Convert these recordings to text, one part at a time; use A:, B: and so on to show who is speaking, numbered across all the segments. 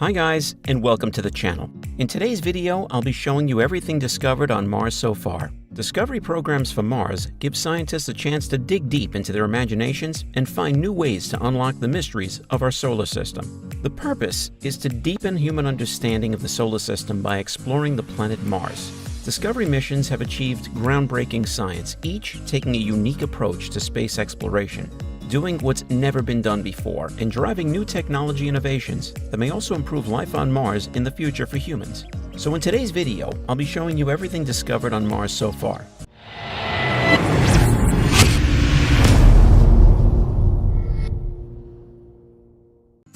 A: Hi guys, and welcome to the channel. In today's video, I'll be showing you everything discovered on Mars so far. Discovery programs for Mars give scientists a chance to dig deep into their imaginations and find new ways to unlock the mysteries of our solar system. The purpose is to deepen human understanding of the solar system by exploring the planet Mars. Discovery missions have achieved groundbreaking science, each taking a unique approach to space exploration, doing what's never been done before, and driving new technology innovations that may also improve life on Mars in the future for humans. So in today's video, I'll be showing you everything discovered on Mars so far.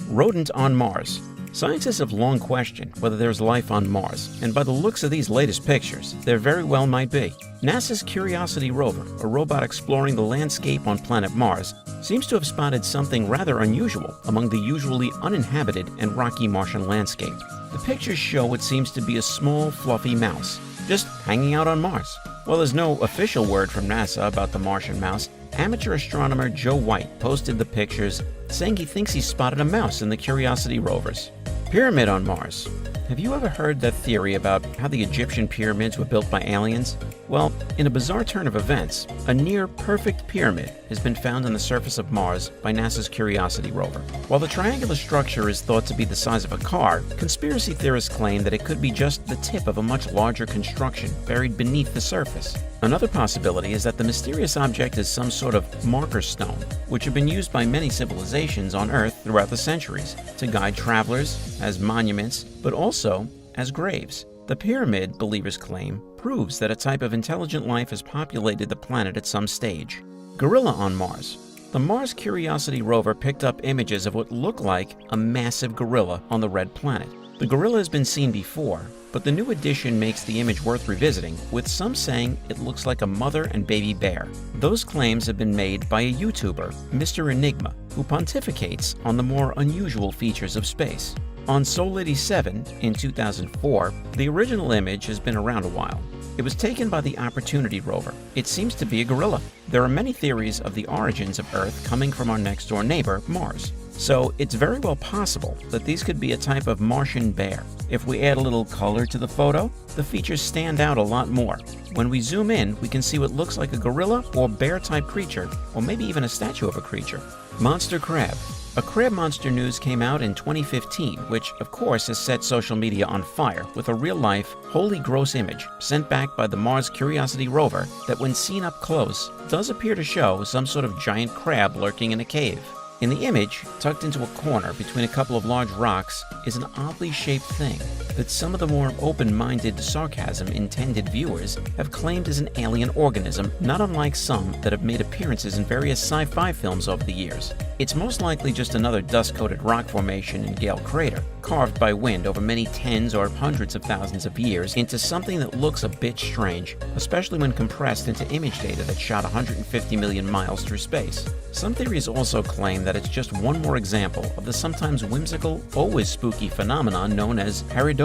A: Rodent on Mars. Scientists have long questioned whether there's life on Mars, and by the looks of these latest pictures, there very well might be. NASA's Curiosity rover, a robot exploring the landscape on planet Mars, seems to have spotted something rather unusual among the usually uninhabited and rocky Martian landscape. The pictures show what seems to be a small, fluffy mouse, just hanging out on Mars. While there's no official word from NASA about the Martian mouse, amateur astronomer Joe White posted the pictures, saying he thinks he spotted a mouse in the Curiosity rovers. Pyramid on Mars. Have you ever heard that theory about how the Egyptian pyramids were built by aliens? Well, in a bizarre turn of events, a near-perfect pyramid has been found on the surface of Mars by NASA's Curiosity rover. While the triangular structure is thought to be the size of a car, conspiracy theorists claim that it could be just the tip of a much larger construction buried beneath the surface. Another possibility is that the mysterious object is some sort of marker stone, which have been used by many civilizations on Earth throughout the centuries to guide travelers, as monuments, but also as graves. The pyramid, believers claim, proves that a type of intelligent life has populated the planet at some stage. Gorilla on Mars. The Mars Curiosity rover picked up images of what looked like a massive gorilla on the red planet. The gorilla has been seen before, but the new addition makes the image worth revisiting, with some saying it looks like a mother and baby bear. Those claims have been made by a YouTuber, Mr. Enigma, who pontificates on the more unusual features of space. On Sol 87 in 2004, the original image has been around a while. It was taken by the Opportunity rover. It seems to be a gorilla. There are many theories of the origins of Earth coming from our next-door neighbor, Mars. So it's very well possible that these could be a type of Martian bear. If we add a little color to the photo, the features stand out a lot more. When we zoom in, we can see what looks like a gorilla or bear-type creature, or maybe even a statue of a creature. Monster crab. A crab monster news came out in 2015, which of course has set social media on fire with a real-life, wholly gross image sent back by the Mars Curiosity rover that, when seen up close, does appear to show some sort of giant crab lurking in a cave. In the image, tucked into a corner between a couple of large rocks, is an oddly shaped thing that some of the more open-minded sarcasm-intended viewers have claimed is an alien organism, not unlike some that have made appearances in various sci-fi films over the years. It's most likely just another dust-coated rock formation in Gale Crater, carved by wind over many tens or hundreds of thousands of years into something that looks a bit strange, especially when compressed into image data that shot 150 million miles through space. Some theories also claim that it's just one more example of the sometimes whimsical, always spooky phenomenon known as pareidolia.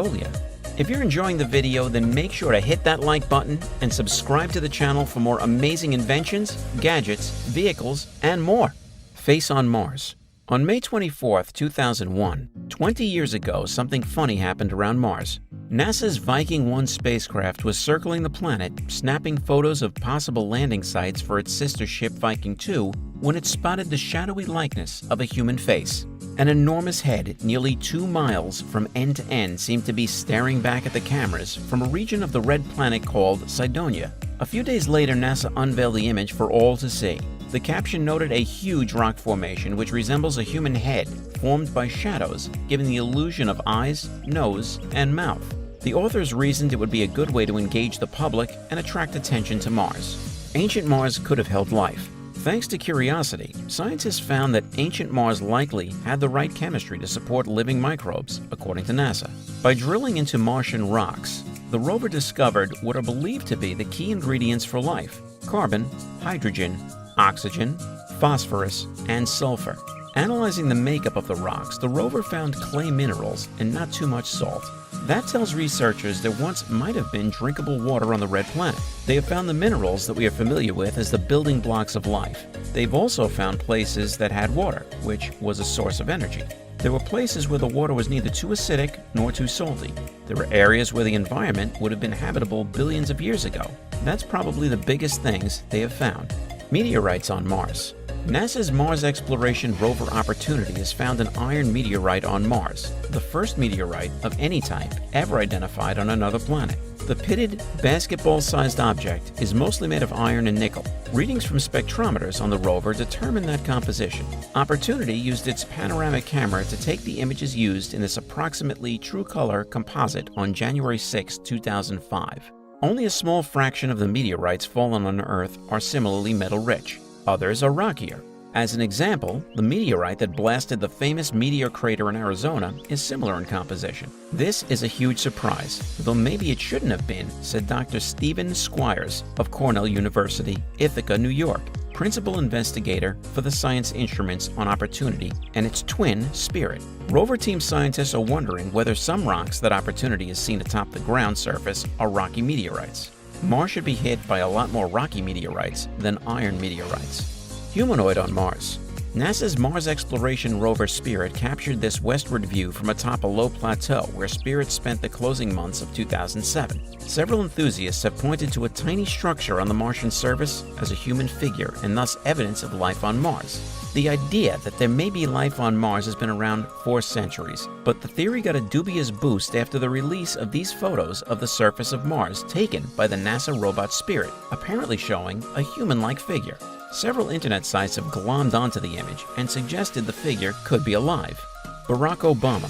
A: If you're enjoying the video, then make sure to hit that like button and subscribe to the channel for more amazing inventions, gadgets, vehicles, and more. Face on Mars. On May 24, 2001, 20 years ago, something funny happened around Mars. NASA's Viking 1 spacecraft was circling the planet, snapping photos of possible landing sites for its sister ship Viking 2, when it spotted the shadowy likeness of a human face. An enormous head, nearly 2 miles from end to end, seemed to be staring back at the cameras from a region of the red planet called Cydonia. A few days later, NASA unveiled the image for all to see. The caption noted a huge rock formation which resembles a human head formed by shadows, giving the illusion of eyes, nose, and mouth. The authors reasoned it would be a good way to engage the public and attract attention to Mars. Ancient Mars could have held life. Thanks to Curiosity, scientists found that ancient Mars likely had the right chemistry to support living microbes, according to NASA. By drilling into Martian rocks, the rover discovered what are believed to be the key ingredients for life: carbon, hydrogen, oxygen, phosphorus, and sulfur. Analyzing the makeup of the rocks, the rover found clay minerals and not too much salt. That tells researchers there once might have been drinkable water on the red planet. They have found the minerals that we are familiar with as the building blocks of life. They've also found places that had water, which was a source of energy. There were places where the water was neither too acidic nor too salty. There were areas where the environment would have been habitable billions of years ago. That's probably the biggest things they have found. Meteorites on Mars. NASA's Mars Exploration Rover Opportunity has found an iron meteorite on Mars, the first meteorite of any type ever identified on another planet. The pitted, basketball-sized object is mostly made of iron and nickel. Readings from spectrometers on the rover determine that composition. Opportunity used its panoramic camera to take the images used in this approximately true-color composite on January 6, 2005. Only a small fraction of the meteorites fallen on Earth are similarly metal-rich. Others are rockier. As an example, the meteorite that blasted the famous meteor crater in Arizona is similar in composition. This is a huge surprise, though maybe it shouldn't have been, said Dr. Stephen Squires of Cornell University, Ithaca, New York, principal investigator for the science instruments on Opportunity and its twin, Spirit. Rover team scientists are wondering whether some rocks that Opportunity has seen atop the ground surface are rocky meteorites. Mars should be hit by a lot more rocky meteorites than iron meteorites. Humanoid on Mars. NASA's Mars Exploration Rover Spirit captured this westward view from atop a low plateau where Spirit spent the closing months of 2007. Several enthusiasts have pointed to a tiny structure on the Martian surface as a human figure and thus evidence of life on Mars. The idea that there may be life on Mars has been around for centuries, but the theory got a dubious boost after the release of these photos of the surface of Mars taken by the NASA robot Spirit, apparently showing a human-like figure. Several internet sites have glommed onto the image and suggested the figure could be alive. Barack Obama.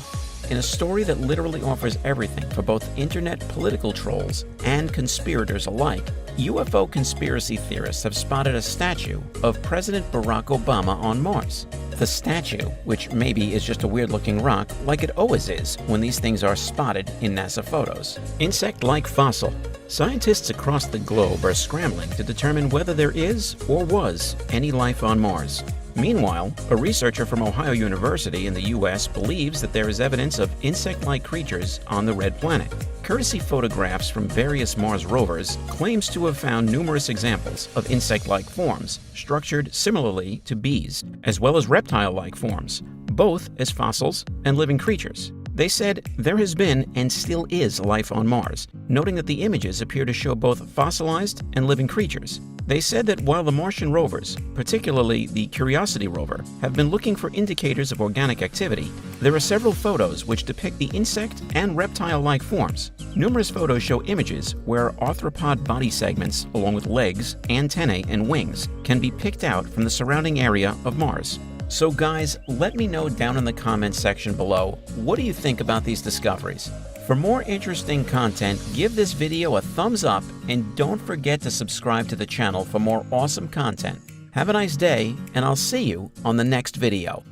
A: In a story that literally offers everything for both internet political trolls and conspirators alike, UFO conspiracy theorists have spotted a statue of President Barack Obama on Mars. The statue, which maybe is just a weird-looking rock like it always is when these things are spotted in NASA photos. Insect-like fossil. Scientists across the globe are scrambling to determine whether there is or was any life on Mars. Meanwhile, a researcher from Ohio University in the U.S. believes that there is evidence of insect-like creatures on the red planet. Courtesy photographs from various Mars rovers claims to have found numerous examples of insect-like forms, structured similarly to bees, as well as reptile-like forms, both as fossils and living creatures. They said there has been and still is life on Mars, noting that the images appear to show both fossilized and living creatures. They said that while the Martian rovers, particularly the Curiosity rover, have been looking for indicators of organic activity, there are several photos which depict the insect and reptile-like forms. Numerous photos show images where arthropod body segments, along with legs, antennae, and wings, can be picked out from the surrounding area of Mars. So guys, let me know down in the comments section below, what do you think about these discoveries? For more interesting content, give this video a thumbs up and don't forget to subscribe to the channel for more awesome content. Have a nice day, and I'll see you on the next video.